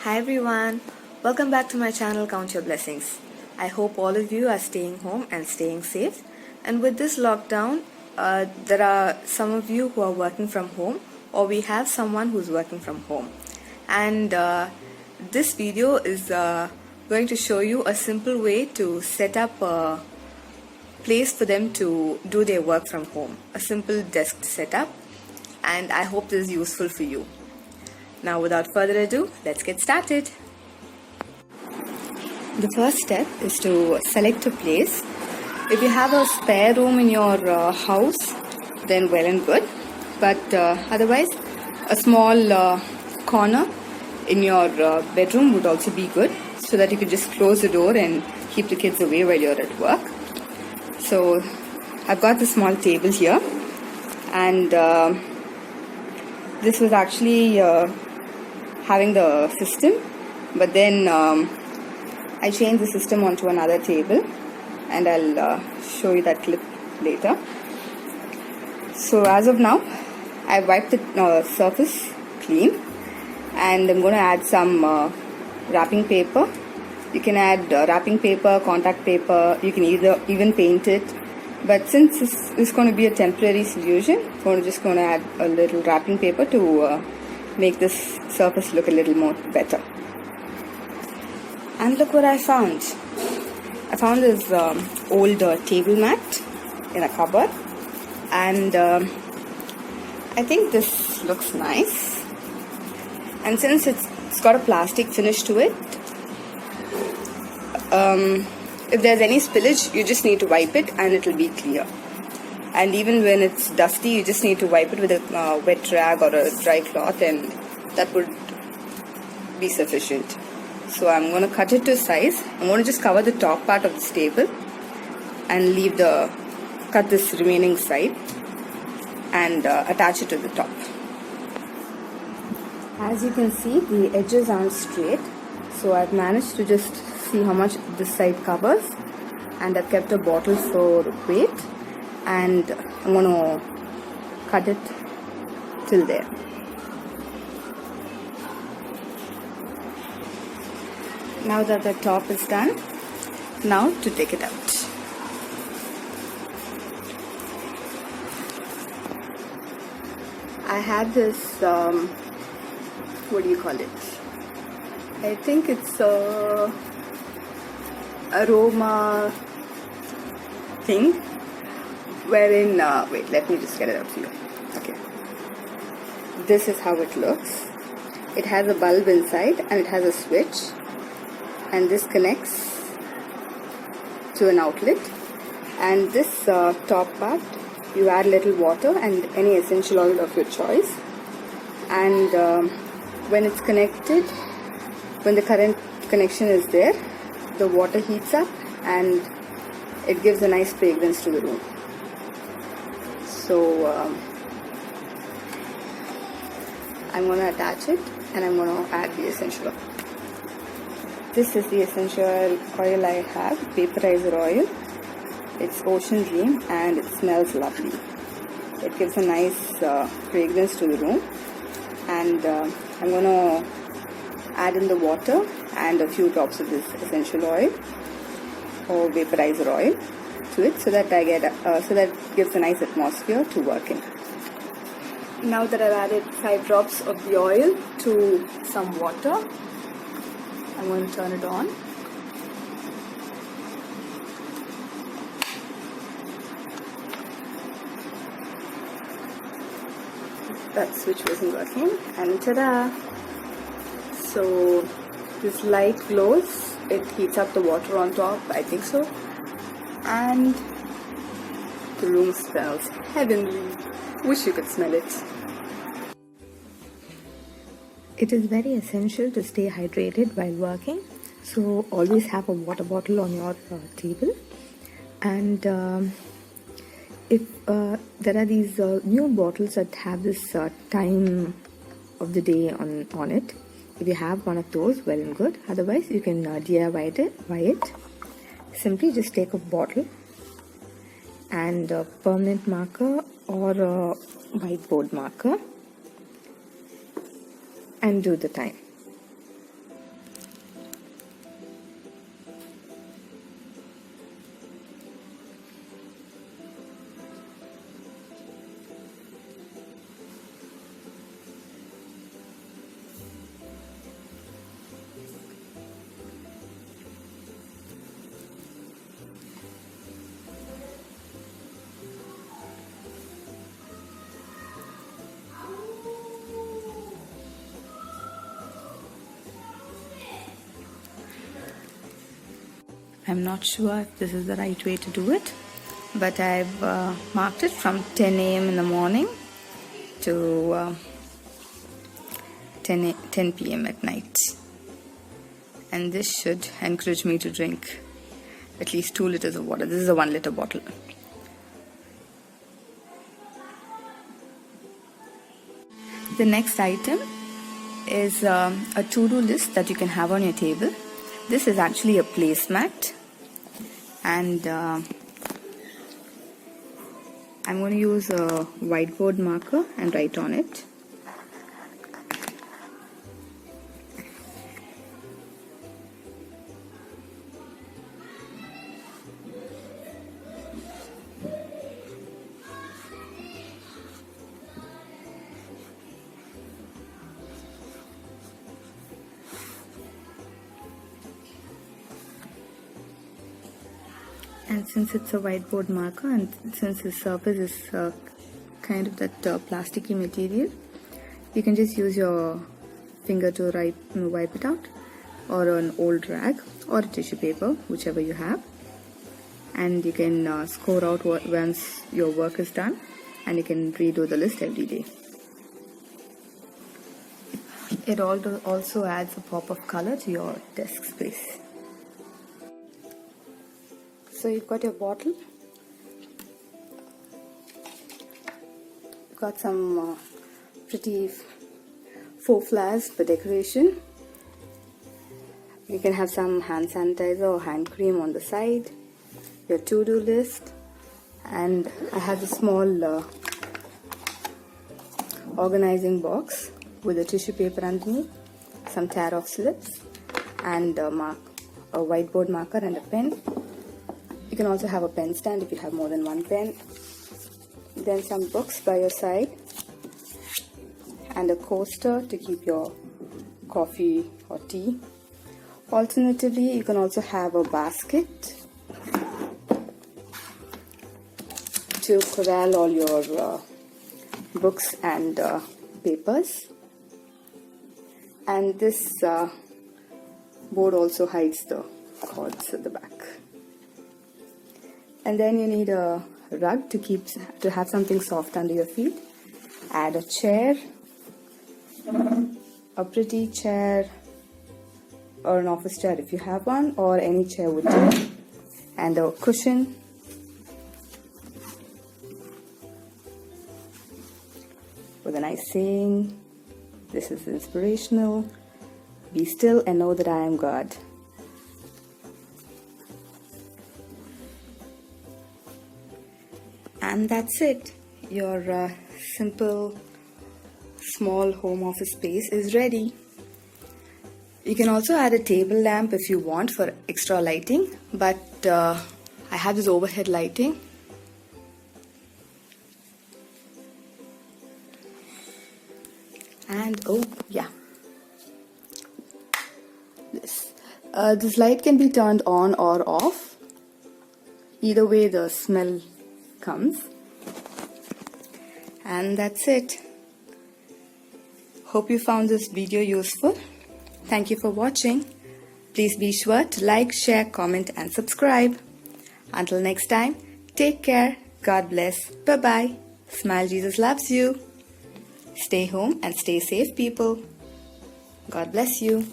Hi everyone, welcome back to my channel Count Your Blessings. I hope all of you are staying home and staying safe. And with this lockdown, there are some of you who are working from home, or we have someone who's working from home. And this video is going to show you a simple way to set up a place for them to do their work from home. A simple desk setup, and I hope this is useful for you. Now without further ado, let's get started. The first step is to select a place. If you have a spare room in your house, then well and good. But otherwise, a small corner in your bedroom would also be good, so that you could just close the door and keep the kids away while you're at work. So I've got the small table here, and this was actually having the system, but then I changed the system onto another table, and I'll show you that clip later. So as of now, I've wiped the surface clean, and I'm going to add some wrapping paper. You can add wrapping paper, contact paper, you can even paint it, but since this is going to be a temporary solution, I'm just going to add a little wrapping paper to make this surface look a little more better. And look what I found. I found this old table mat in a cupboard, and I think this looks nice. And since it's got a plastic finish to it, if there's any spillage, you just need to wipe it and it'll be clear. And even when it's dusty, you just need to wipe it with a wet rag or a dry cloth, and that would be sufficient. So I'm going to cut it to size. I'm going to just cover the top part of this table and cut this remaining side and attach it to the top. As you can see, the edges aren't straight, so I've managed to just see how much this side covers, and I've kept a bottle for weight, and I'm going to cut it till there. Now that the top is done, now to take it out. I had this, what do you call it? I think it's aroma thing, wherein, wait, let me just get it out for you. Okay. This is how it looks. It has a bulb inside and it has a switch, and this connects to an outlet. And this top part, you add a little water and any essential oil of your choice, and when it's connected, when the current connection is there, the water heats up and it gives a nice fragrance to the room. So I'm going to attach it, and I'm going to add the essential oil. This is the essential oil I have, vaporizer oil. It's Ocean Dream and it smells lovely. It gives a nice fragrance to the room, and I'm going to add in the water and a few drops of this essential oil or vaporizer oil to it, so that it gives a nice atmosphere to work in. Now that I've added 5 drops of the oil to some water, I'm going to turn it on. That switch wasn't working, and ta-da! So this light glows, it heats up the water on top, I think so, and the room smells heavenly. Wish you could smell it. It is very essential to stay hydrated while working, so always have a water bottle on your table. And if there are these new bottles that have this time of the day on it, if you have one of those, well and good. Otherwise, you can DIY it. Simply just take a bottle and a permanent marker or a whiteboard marker and do the time. I'm not sure if this is the right way to do it, but I've marked it from 10 a.m. in the morning to 10 p.m. at night. And this should encourage me to drink at least 2 liters of water. This is a 1 liter bottle. The next item is a to-do list that you can have on your table. This is actually a placemat, and I'm going to use a whiteboard marker and write on it. And since it's a whiteboard marker, and since the surface is kind of that plasticky material, you can just use your finger to wipe it out, or an old rag or a tissue paper, whichever you have, and you can score out once your work is done, and you can redo the list every day. It also adds a pop of color to your desk space. So you've got your bottle, you've got some pretty faux flowers for decoration. You can have some hand sanitizer or hand cream on the side, your to-do list, and I have a small organizing box with a tissue paper underneath, some tear-off slips, and a whiteboard marker and a pen. You can also have a pen stand if you have more than one pen. Then some books by your side, and a coaster to keep your coffee or tea. Alternatively, you can also have a basket to corral all your books and papers. And this board also hides the cords at the back. And then you need a rug to have something soft under your feet. Add a chair, a pretty chair, or an office chair if you have one, or any chair would do, and a cushion. With a nice saying, this is inspirational, be still and know that I am God. And that's it. Your simple, small home office space is ready. You can also add a table lamp if you want for extra lighting, but I have this overhead lighting. And oh yeah, this light can be turned on or off. Either way the smell comes. And that's it. Hope you found this video useful. Thank you for watching. Please be sure to like, share, comment and subscribe. Until next time, take care. God bless. Bye-bye. Smile, Jesus loves you. Stay home and stay safe, people. God bless you.